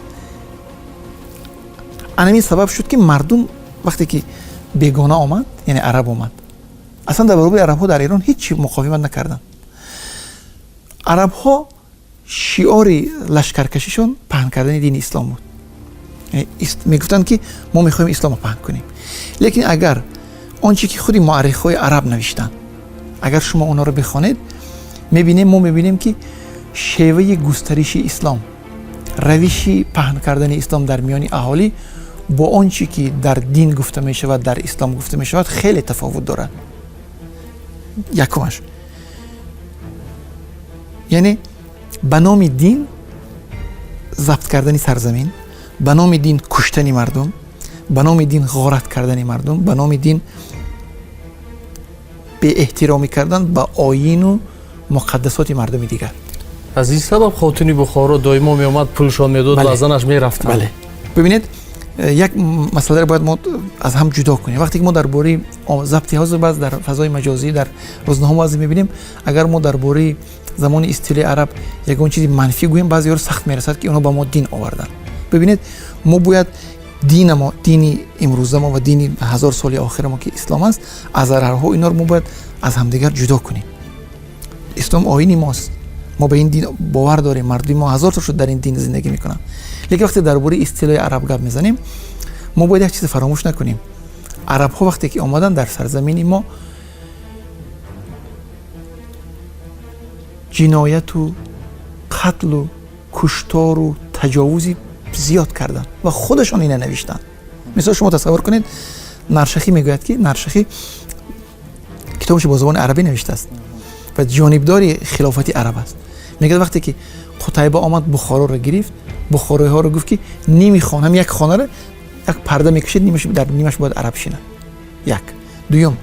[SPEAKER 2] همین سبب شد که مردم وقتی که بیگانه آمد، یعنی عرب آمد، اصلا در برابر عرب ها در ایران هیچ مقاومت نکردن. عرب ها شعار لشکرکشیشون پهن کردن دین اسلام بود. یعنی میگفتن که ما میخوایم اسلام رو پهن کنیم. لیکن اگر آنچه که خودی مورخای عرب نوشتن، اگر شما اونا رو بخوانید میبینیم که شیوه گسترش اسلام، روش پهن کردن اسلام در میان اهالی با آنچه که در دین گفته می شود، در اسلام گفته می شود، خیلی تفاوت دارد. یکمش یعنی به نام دین ضبط کردن سرزمین، به نام دین کشتن مردم، به نام دین غارت کردن مردم، به نام دین به احترامی کردن به آیین و مقدسات مردم دیگر.
[SPEAKER 3] از این سبب خاتون بخارا دائما می اومد پولشان میداد و از زنش میرفت.
[SPEAKER 2] بله. ببینید یک مسئله رو باید ما از هم جدا کنیم. وقتی که ما درباره ضبط ها باز در فضای مجازی در روزنامه باز میبینیم، اگر ما درباره زمان استیله عرب یگان چیزی منفی گوییم، بعضی ها رو سخت میرسد که اونا با ما دین آوردن. ببینید ما باید دینی امروزه ما و دینی 1000 سال آخر ما که اسلام است، از ضررها اینا رو ما باید از همدیگر جدا کنیم. اسلام آیین ماست، ما به این دین باور داریم، مردم ما 1000 تا شد در این دین زندگی میکنن. لیکن وقتی درباره اصطلاح عرب گپ میزنیم، ما باید یک چیز فراموش نکنیم. عرب ها وقتی که آمدن در سرزمین ما، جنایت و قتل و کشتار و تجاوزی زیاد کردن و خودشان اینه نوشتن. مثلا شما تصور کنید، نرشخی میگوید که نرشخی کتابش با زبان عربی نوشته است و جانبدار خلافت عرب است. میگه وقتی که قتیبه آمد بخارا رو گرفت، بخارای ها رو گفت که نمیخوان، هم یک خانه رو یک پرده میکشید، نیمش باید عرب شینه. یک. دوم،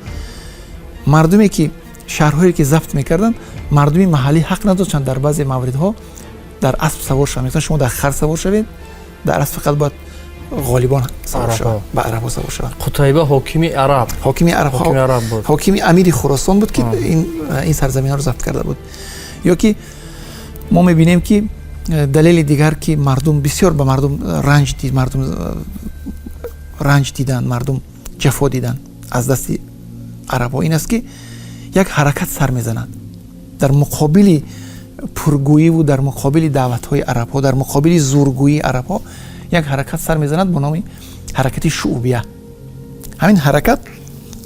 [SPEAKER 2] مردمی که شهرهایی که ضبط میکردن، مردمی محلی حق نداشتن در بعضی موردها در اسب سوار شوند. مثلا شما در خر سوار شوید، در اسب فقط باید غالیبان سوار شوند، با عربا سوار شوند.
[SPEAKER 3] قتیبه حاکم عرب بود.
[SPEAKER 2] حاکم امیر خراسان بود که این سرزمین ها رو ضبط کرده بود. یا که ما میبینیم که دلیل دیگر که مردم بسیار به مردم رنج دیدن، مردم جفا دیدن از دست عربا، این است که یک حرکت سر میزنند در مقابل پرگویی و در مقابل دعوت های عرب ها، در مقابل زورگویی عرب ها، یک حرکت سر میزنند به نام حرکت شعوبیه. همین حرکت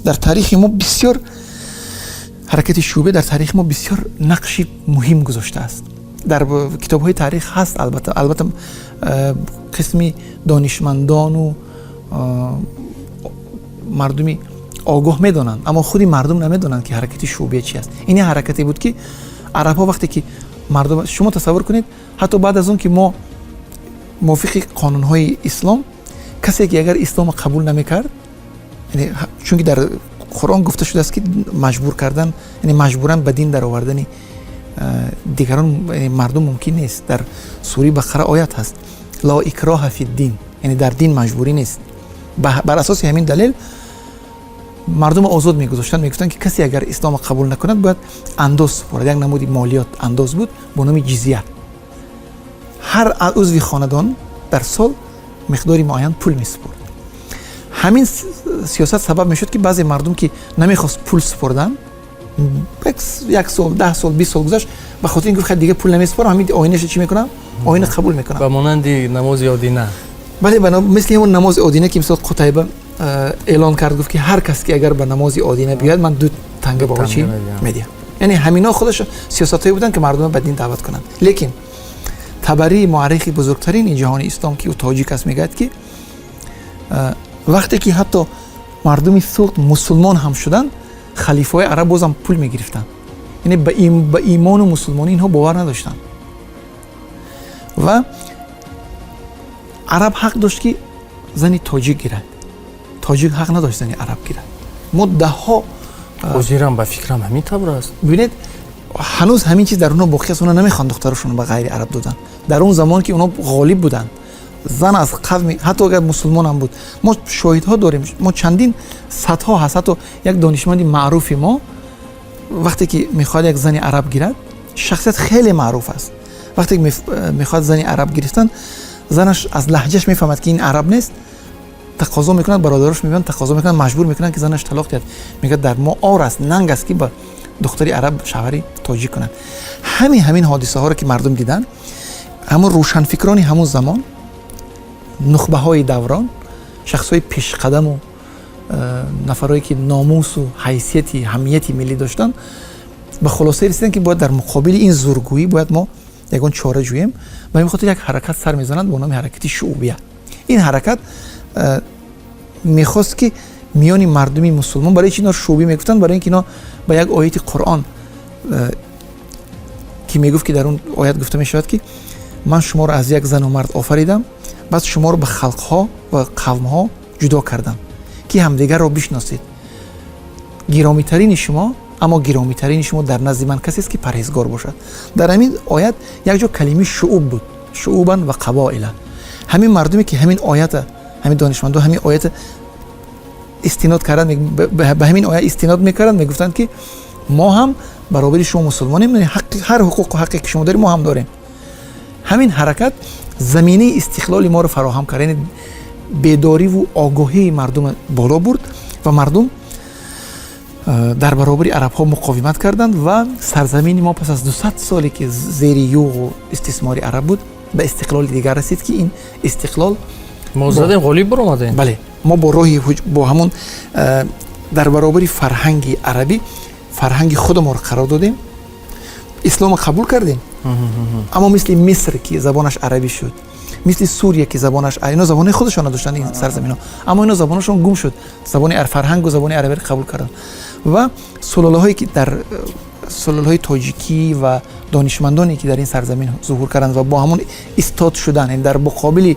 [SPEAKER 2] در تاریخ ما بسیار، حرکت شعوبیه در تاریخ ما بسیار نقشی مهم گذاشته است. در کتاب های تاریخ هست، البته قسمی دانشمندان و مردمی آگاه میدونن، اما خودی مردم نمیدونن که حرکت شعوبیه چی است. این حرکتی بود که عرب ها وقتی که مردم، شما تصور کنید حتی بعد از اون که ما موافق قانون های اسلام، کسی که اگر اسلام قبول نمیکرد، یعنی چون که در قرآن گفته شده است که مجبور کردن، یعنی مجبورن به دین در آوردن دیگران مردم ممکن نیست. در سوره بقره آیت هست لا اکراه فی الدین، یعنی در دین مجبوری نیست. بر اساس همین دلیل مردم آزاد میگذاشتن که کسی اگر اسلام قبول نکند باید انداز سپارد. یک نمودی مالیات انداز بود با نام جزیه. هر عضو خاندان در سال مقداری معین پول میسپرد. همین سیاست سبب میشد که بعضی مردم که نمیخواست پول سپردن، یک سال، 10 سال، 20 سال گذشت، به خاطر این گفت دیگه پول نمیسپارم، همین آیینش چی میکنم؟ آیین قبول میکنم.
[SPEAKER 3] به مانند نماز آدینه.
[SPEAKER 2] بله، مثل همون نماز آدینه که مثلا قتیبه اعلان کرد، گفت که هر کس که اگر به نماز آدینه بیاد من 2 تنگه باقی میدم. یعنی همینا خودش سیاستایی بودن که مردم به دین دعوت کنند. لیکن تبری مورخ بزرگترین این جهان اسلام که او تاجیک است میگه که وقتی که حتی مردم سخت مسلمان هم شدن، خلیفه های عرب بازم پول میگرفتن. یعنی به ایمان و مسلمانی اینها باور نداشتن و عرب حق داشت که زنی تاجیک گیرد، تاجیک حق نداشت زنی عرب گیرد. مدتها
[SPEAKER 3] وزیرم به فکرم همین طور است.
[SPEAKER 2] ببینید هنوز همین چیز در اونها باقی است. اونا نمیخوان دخترشون به غیر عرب دادن. در اون زمان که اونا غالب بودن، زن از قبل حتی اگر مسلمان هم بود، ما شاهدها داریم، ما چندین صدها هست. حتی یک دانشمند معروف ما وقتی که میخواد یک زنی عرب گیرد، شخصیت خیلی معروف است، وقتی که میخواد زنی عرب گرفتن، زنش از لهجهش میفهمد که این عرب نیست، تقاضا میکنن، برادرش میبینن تقاضا میکنن، مجبور میکنن که زنش طلاق دهد. میگه در ما آر است، ننگ است که با دختری عرب شوهری تاجیک کنن. همین حادثه ها رو که مردم دیدن، همون روشنفکرانی همون زمان، نخبه های دوران، شخص های پیش قدم و нафарое ки номусу ҳайсияти ҳамияти миллӣ доштанд ба хулоса расиданд ки бояд дар муқобили ин зургӯӣ бояд мо ягон чора ҷӯем ва ин хотир як ҳаракат сар мезананд бо номи ҳаракати шуъубия. ин ҳаракат мехост ки миёни мардуми мусулмон барои чи ино шуъубӣ мегуфтанд барои ин ки ино ба як ояти қуръон ки мегуфт ки дар он оят гуфта мешавад ки ман шуморо аз як зану мард офаридам баъд шуморо ба халқҳо ва қавмҳо ҷудо кардам ки ҳамдигарро бишносед. гиромитарини шумо аммо гиромитарини шумо дар назди ман касест ки парҳезгор бошад. дар ҳамин оят як ҷо калимаи шуъуб буд, шуъубан ва қабоила. ҳамин мардуме ки ҳамин оята ҳамин донишмандо ҳамин оята истинод карданд, ба ҳамин оя истинод мекарданд, мегуфтанд ки мо ҳам баробари шумо мусулмонем, ҳар ҳуқуқу ҳаққе ки шумо дорем мо ҳам дорем. ҳамин ҳаракат заминаи истиқлоли моро фароҳам кард, яъне бедориву огоҳии мардум боло бурд ва мардум дар баробари арабҳо муқовимат карданд ва сарзамини мо пас аз 200 соле ки зери юғу истисмори араб буд ба истиқлоли дигар расид ки ин истиқлол
[SPEAKER 3] мо задем ғолиб баромадем.
[SPEAKER 2] бале мо бо роҳи бо ҳамон дар баробари фарҳанги арабӣ фарҳанги худамонро қарор додем, исломро қабул кардем. аммо мисли миср ки забонаш арабӣ шуд, мисли Сурия ки забонаш ино забони худашон надоштанд ин сарзаминҳо, аммо ино забонашон гум шуд, забони фарҳангу забони арабиро қабул карданд ва сулолаҳое ки дар сулолаҳои тоҷикӣ ва донишмандоне ки дар ин сарзамин зуҳур карданд ва бо ҳамон истод шуданд, яъне дар муқобили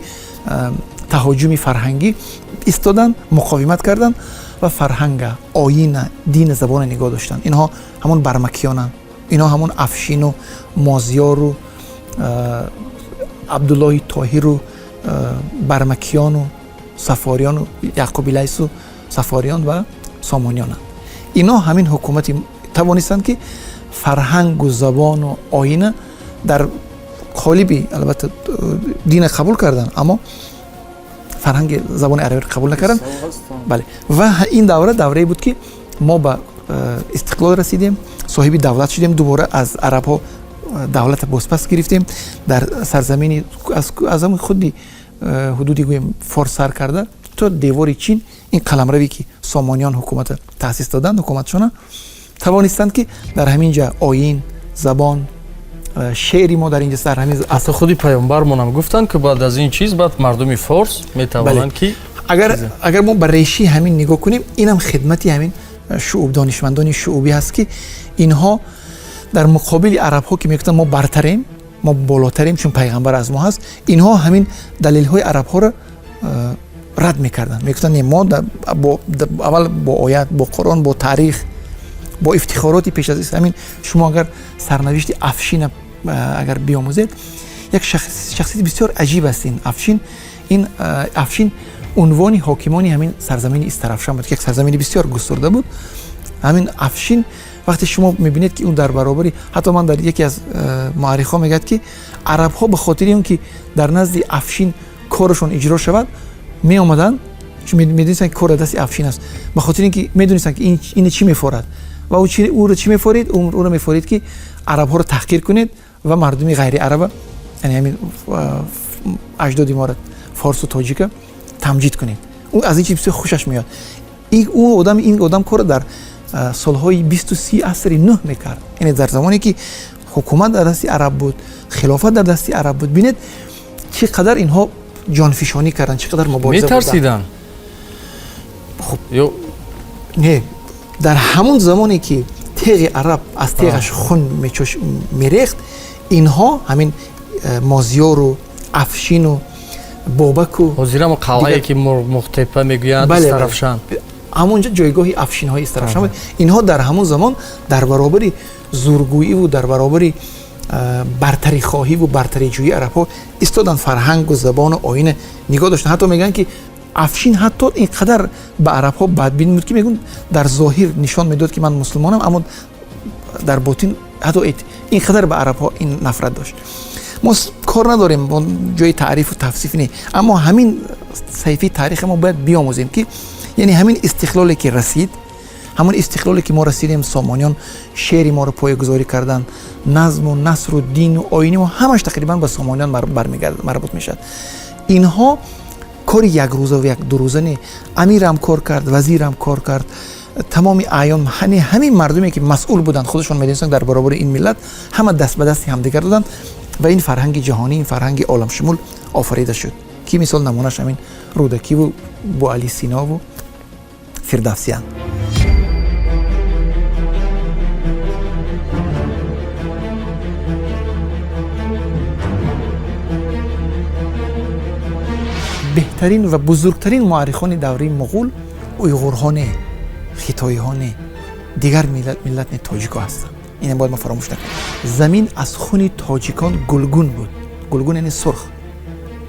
[SPEAKER 2] таҳоҷуми фарҳангӣ истоданд, муқовимат карданд ва фарҳанга, оина, дин, забона нигоҳ доштанд. инҳо ҳамон бармакионанд, инҳо ҳамон Афшину, Мозиёру, Абдуллоҳи Тоҳиру, Бармакиону, Сафориону, Яъқуби Лайсу, Сафориён ва Сомонионанд. инҳо ҳамин ҳукумати тавонистанд ки фарҳангу забону оина дар қолиби албатта дина қабул карданд, аммо фарҳанги забони арабиро қабул накарданд. бале ва ин давра даврае буд ки мо ба истиқлол расидем, соҳиби давлат шудем, дубора аз арабҳо давлата бозпас гирифтем, дар сарзамини аз ҳамин худи ҳудуди гӯем форс сар карда то девори чин ин қаламравӣ ки сомониён ҳукумата таъсис доданд, ҳукуматшона тавонистанд ки дар ҳамин ҷа оин, забон, шеъри мо дар инҷа дар ҳамин
[SPEAKER 3] ҳатто худи пайғамбармонам гуфтанд ки баъд аз ин чиз баъд мардуми форс метавонанд ки
[SPEAKER 2] агар мо ба реши ҳамин нигоҳ кунем, инам хидмати ҳамин шуъуб донишмандони шуъубӣ ҳаст ки инҳо дар муқобили арабҳо ки мегуфтанд мо бартарем, мо болотарем чун пайғамбар аз мо ҳаст, инҳо ҳамин далелҳои арабҳоро рад мекарданд. мегуфтанд не мо аввал бо оят, бо Қуръон, бо таърих, бо ифтихороти пеш аз ҳамин шумо агар сарнавишти Афшина агар биомӯзед, як шахсияти бисёр аҷиб аст ин Афшин унвони ҳокимони ҳамин сарзамини Истарафшан буд ки як сарзамини бисёр густурда буд. ҳамин Афшин вақте шумо мебинед ки он дар баробари, ҳатто ман дар яке аз муаррихҳо мегӯяд ки арабҳо ба хотири он ки дар назди Афшин корашон иҷро шавад меомаданд, чун медонистанд ки кор дар дасти Афшин аст, ба хотири ин ки медонистанд ки ин чӣ мефорад ва ӯро чӣ мефорид, ӯро мефорид ки арабҳоро таҳқир кунед ва мардуми ғайри араба, яъне ҳамин аҷдоди моро форсу тоҷика тамҷид кунед. аз ин чиз бисёр хушаш меёд. ин одам корро дар солҳои 20-30 асри нӯҳ мекард, яъне дар замоне ки ҳукумат дар дасти араб буд, хилофат дар дасти араб буд. бинед чӣ қадар инҳо ҷонфишонӣ карданд, чӣ қадар мубориза
[SPEAKER 3] метарсиданд.
[SPEAKER 2] хуб не дар ҳамон замоне ки теғи араб аз теғаш хун мерехт, инҳо ҳамин Мозиёру, Афшину, Бобаку,
[SPEAKER 3] ҳозирам қалъае ки Мухтепа мегӯянд Истарафшан,
[SPEAKER 2] ҳамонҷа ҷойгоҳи Афшинҳои Истарафшан буд. инҳо дар ҳамон замон дар баробари зургӯиву дар баробари бартарихоҳиву бартариҷӯии арабҳо истоданд, фарҳангу забону оина нигоҳ доштанд. ҳатто мегӯянд ки Афшин ҳатто ин қадар ба арабҳо бадбин буд ки мегӯянд дар зоҳир нишон медод ки ман мусулмонам, аммо дар ботин ҳатто ин қадар ба арабҳо ин нафрат дошт. мо кор надорем бо ҷои таърифу тавсиф не, аммо ҳамин саҳифаи таърихи мо бояд биомӯзем ки яъне ҳамин истиқлоле ки расид, ҳамон истиқлоле ки мо расидем, сомониён шеъри моро поягузорӣ карданд, назму насру дину оини мо ҳамаш тақрибан ба сомониён марбут мешавад. инҳо کار یک روزه و یک دو روزه نه. امیرم کار کرد، وزیرم کار کرد، تمام اعیان، همین مردمی که مسئول بودند خودشون میدونستن در برابر این ملت، همه دست به دست همدیگر دادن و این فرهنگ جهانی، این فرهنگ عالم شمول آفریده شد. کی مثال نمونهش همین رودکی و بو علی سینا و فردوسیان. بهترین و بزرگترین مورخان دوره مغول اویغورها نه، خیتایی‌ها نه، دیگر ملت تاجیک‌ها هستند. این باید ما فراموش نکنیم. زمین از خون تاجیکان گلگون بود. گلگون یعنی سرخ.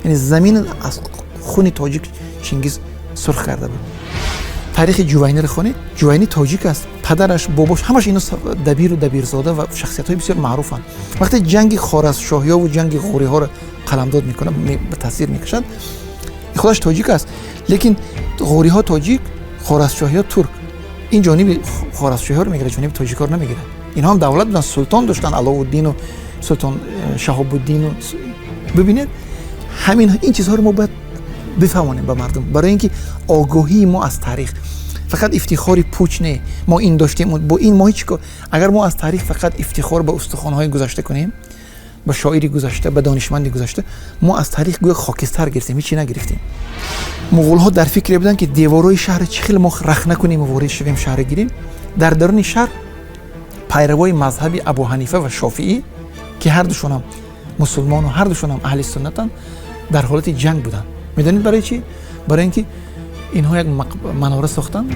[SPEAKER 2] یعنی زمین از خون تاجیک چنگیز سرخ کرده بود. تاریخ جوینی رو خوانید، جوینی تاجیک است. پدرش، باباش، همش اینا دبیر و دبیرزاده و شخصیت‌های بسیار معروفن. وقتی جنگ خوارزمشاهی‌ها و جنگ غوری‌ها رو قلمداد میکنه، به تاثیر میکشد، خودش تاجیک است. لیکن غوری‌ها تاجیک، خوارزمشاهی‌ها ترک. این جانب خوارزمشاهی‌ها رو میگیره، جانب تاجیک‌ها رو نمیگیره. اینها هم دولت بودن، سلطان داشتن، علاءالدین و سلطان شهاب الدین و ببینید همین این چیزها رو ما باید بفهمونیم به مردم، برای اینکه آگاهی ما از تاریخ فقط افتخاری پوچ نه. ما این داشتیم با این ما هیچ کار. اگر ما از تاریخ فقط افتخار به استخوان‌های گذشته کنیم، به شاعری گذشته، به دانشمندی گذشته، ما از تاریخ گویا خاکستر گرفتیم، هیچی نگرفتیم. مغول‌ها در فکر بودن که دیوارهای شهر چخیل ما رخ نکنیم و وارد شویم شهر گیریم. در درون شهر پیروای مذهب ابو حنیفه و شافعی که هر دوشون هم مسلمان و هر دوشون هم اهل سنتن، در حالت جنگ بودن. میدونید برای چی؟ برای اینکه اینها یک مناره ساختن،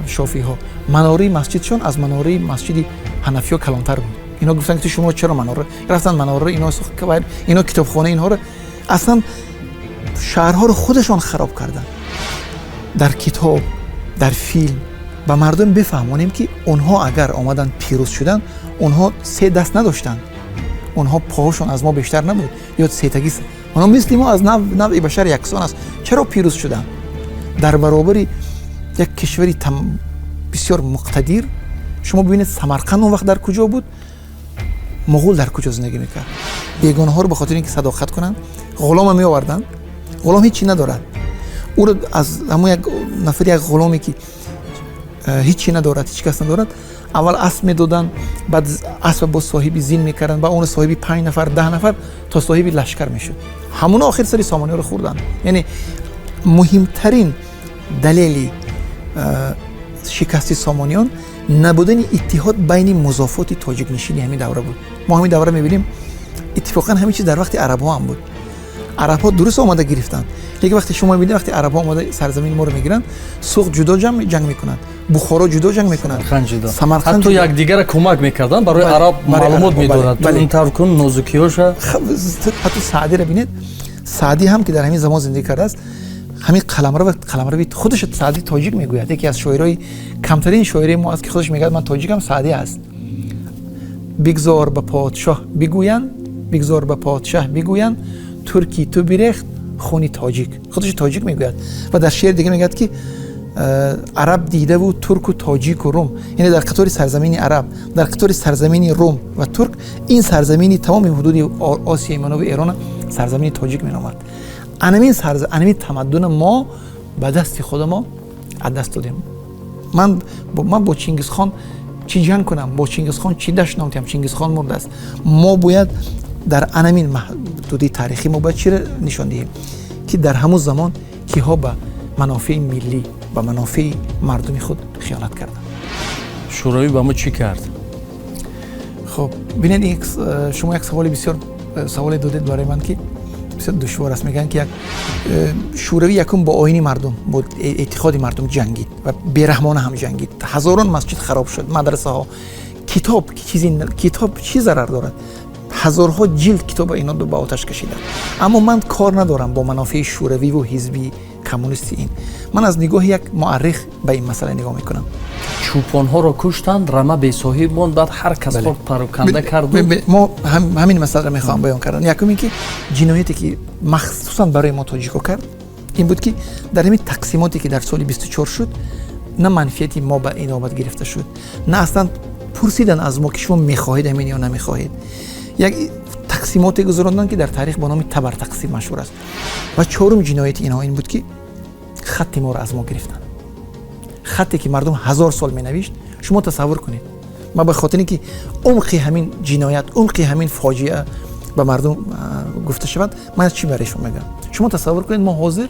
[SPEAKER 2] شافعی ها. مناره مسجدشون از مناره مسجد حنفی ها کلانتر بود. اینا گفتن که شما چرا مناره؟ رفتن مناره اینا ساخت که باید اینا کتابخانه اینها رو اصلا شهرها رو خودشون خراب کردن. در کتاب، در فیلم با مردم بفهمونیم که اونها اگر آمدن پیروز شدن، اونها سه دست نداشتن، اونها پاهاشون از ما بیشتر نبود یا سه تگی، اونها مثل ما از نوع بشر یکسان است. چرا پیروز شدن؟ در برابر یک کشوری بسیار مقتدر. شما ببینید سمرقند اون وقت در کجا بود، مغول در کجا زندگی میکرد. بیگانه ها رو به خاطر اینکه صداقت کنن غلام هم می آوردن. غلام هیچی ندارد، او رو از همون یک نفر، یک غلامی که هیچی ندارد، هیچ کس ندارد، اول اسب میدادن، بعد اسب با صاحبی زین میکردن، بعد اون صاحبی 5 نفر 10 نفر تا صاحبی لشکر میشد. همون آخر سری سامانی رو خوردن. یعنی مهمترین دلیل شکست سامانیان نبودن اتحاد بین مضافات تاجیک نشینی همین دوره بود. ما همین دوره میبینیم اتفاقا همین چیز در وقت عرب‌ها هم بود. عرب‌ها درست آماده گرفتن، لیکن وقتی شما میبینید وقتی عرب‌ها آماده سرزمین ما رو میگیرن، سوق جدا جنگ میکنن، بخارا جدا جنگ میکنن،
[SPEAKER 3] سمرقند حتی یک دیگر کمک میکردن برای عرب معلومات میدادن. تو این طور کن نازکی‌هاش
[SPEAKER 2] حتی سعدی رو ببینید، سعدی هم که در همین زمان زندگی کرده است، همین قلمرو خودش سعدی تاجیک میگوید. یکی از شاعرای کمترین شاعری ما است که خودش میگه من تاجیکم، سعدی است. بگذار به پادشاه بگویند، بگذار به پادشاه بگویند ترکی تو بیرخت خونی تاجیک. خودش تاجیک میگوید و در شعر دیگه میگه که عرب دیده و ترک و تاجیک و روم، یعنی در قطار سرزمین عرب، در قطار سرزمین روم و ترک، این سرزمینی تمام حدود آسیای منو و ایران سرزمین تاجیک مینامد. انمین تمدن ما به دست خود ما از دست دادیم. من با چنگیز خان چی جنگ کنم، با چنگیز خان چی دشت نامتیم، چنگیز خان مرده است. ما باید در انمین محدوده تاریخی ما باید چی را نشان دهیم که در همون زمان کیها به منافع ملی و منافع مردمی خود خیانت کردن.
[SPEAKER 1] شوروی با ما چی کرد؟
[SPEAKER 2] خب ببینید، شما یک سوال بسیار سوال دادید برای من که بسیار دشوار است. میگن که شوروی یکم با آیین مردم، با اتحاد مردم جنگید و بیرحمانه هم جنگید. هزاران مسجد خراب شد، مدرسه ها، کتاب چی ضرر دارد؟ هزارها جلد کتاب اینا رو به آتش کشیدن. اما من کار ندارم با منافع شوروی و حزبی کمونیستی. این من از نگاه یک مورخ به این مسئله نگاه میکنم.
[SPEAKER 3] چوپان ها رو کشتند، رمه بی صاحب ماند، بعد هر کس خود پراکنده کرد.
[SPEAKER 2] ما همین مسئله رو میخوام بیان کردن. یکم این که جنایتی که مخصوصا برای ما تاجیکا کرد این بود که در همین تقسیماتی که در سال 24 شد، نه منفیتی ما به این بابت گرفته شد، نه اصلا پرسیدن از ما که شما میخواهید همین یا نمیخواهید. یک тақсимоте гузаронданд ки дар таърих бо номи табартақсим машҳур аст. ва чорум ҷинояти инҳо ин буд ки хатти моро аз мо гирифтанд. хатте ки мардум 1000 сол менавишт, шумо тасаввур кунед. ма ба хотире ки умқи ҳамин ҷиноят, умқи ҳамин фоҷиа ба мардум гуфта шавад, ман чӣ барои шумо мегӯям. шумо тасаввур кунед, мо ҳозир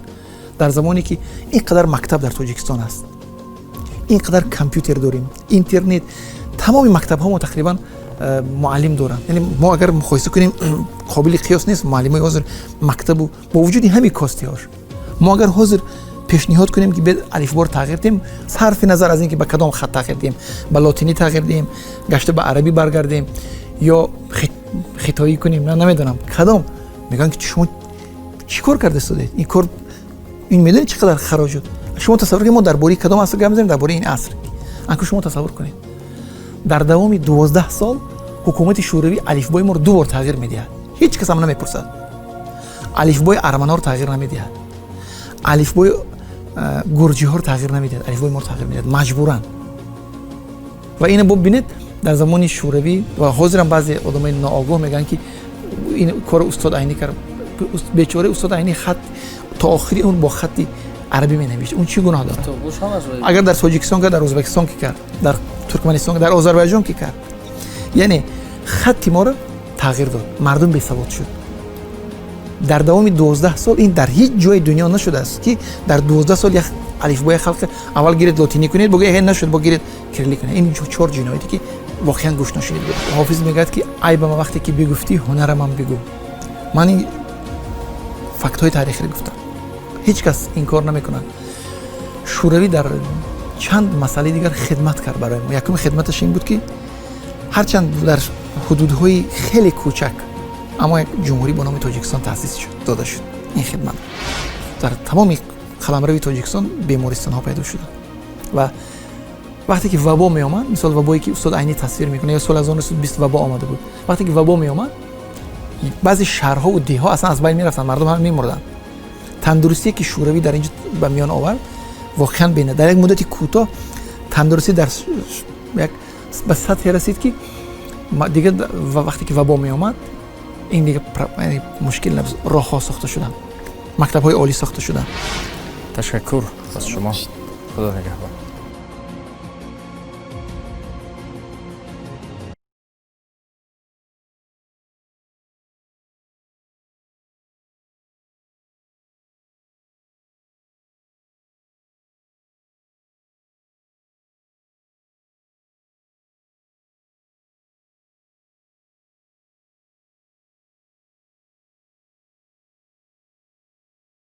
[SPEAKER 2] дар замоне ки ин қадар мактаб дар Тоҷикистон аст, ин қадар компютер дорем, интернет, тамоми мактабҳо мо тақрибан муаллим доранд. яъне мо агар муқоиса кунем қобили қиёс нест муаллимои ҳозир мактабу бо вуҷуди ҳамин костиҳош. мо агар ҳозир пешниҳод кунем ки бед алифбор тағйир диҳем, сарфи назар аз ин ки ба кадом хат тағйир диҳем, ба лотинӣ тағйир диҳем, гашта ба арабӣ баргардем ё хитоӣ кунем, намедонам кадом, мегӯям ки шумо чӣ кор карда истодед? ин кор ин медонед чӣ қадар хароҷот. шумо тасаввур кунед мо дар бораи кадом аср гап мезанем, дар бораи ин аср. анку шумо тасаввур кунед дар давоми 12 сол ҳукумати шӯравӣ алифбои моро 2 бор тағйир медиҳад. ҳеҷ кас ам намепурсад. алифбои арманҳоро тағйир намедиҳад. алифбои гурҷиҳоро тағйир намедиҳад. алифбои моро тағйир медиҳад маҷбуран. ва ина бо бинед дар замони шӯравӣ ва ҳозирам баъзе одамои ноогоҳ мегӯянд ки ин кори устод Айнӣ кард. бечораи устод Айнӣ хат то охири он бо хатти арабӣ менавишт. он чӣ гуноҳ дорад? агар дар Тоҷикистон кард, дар Ӯзбекистон ки кард, дар Туркманистон, дар Озарбойҷон ки кард, яъне хатти моро тағйир дод. мардум бесавод шуд. дар давоми 12 сол ин дар ҳеҷ ҷои дунё нашудааст ки дар 12 сол як алифбои халқи аввал гиред лотинӣ кунед, бо ҳе нашуд, бо гиред кириллӣ кунед. ин чор ҷинояте ки воқеан гӯш ношунид буд. ҳофиз мегӯяд ки айба ма вақте ки бигуфтӣ ҳунарамам бигӯ. ман ин фактҳои таърихиро гуфтам. ҳеҷ кас инкор намекунад. шӯравӣ дар чанд масъалаи дигар хидмат кард барои мо. якуми хидматаш ин буд ки ҳарчанд дар ҳудудҳои хеле кӯчак аммо як ҷумҳурӣ бо номи Тоҷикистон таъсис дода шуд. ин хидмат дар тамоми қаламрави Тоҷикистон бемористонҳо пайдо шуданд. ва вақте ки вабо меомад, мисол вабое ки устод Айнӣ тасвир мекунад, ё соли 1920 вабо омада буд. вақте ки вабо меомад, баъзе шаҳрҳову деҳҳо аслан аз байн мерафтанд, мардум ҳама мемурданд. тандурустие ки шӯравӣ дар инҷо ба миён овард воқеан бенад. дар як муддати кӯтоҳ тандурустӣ дар як ба сатҳе расид ки дигар вақте ки вабо меомад, ин дигар мушкил набуд. роҳҳо сохта шуданд, мактабҳои олӣ сохта шуданд.
[SPEAKER 1] ташаккур аз шумо. худо нигаҳбон.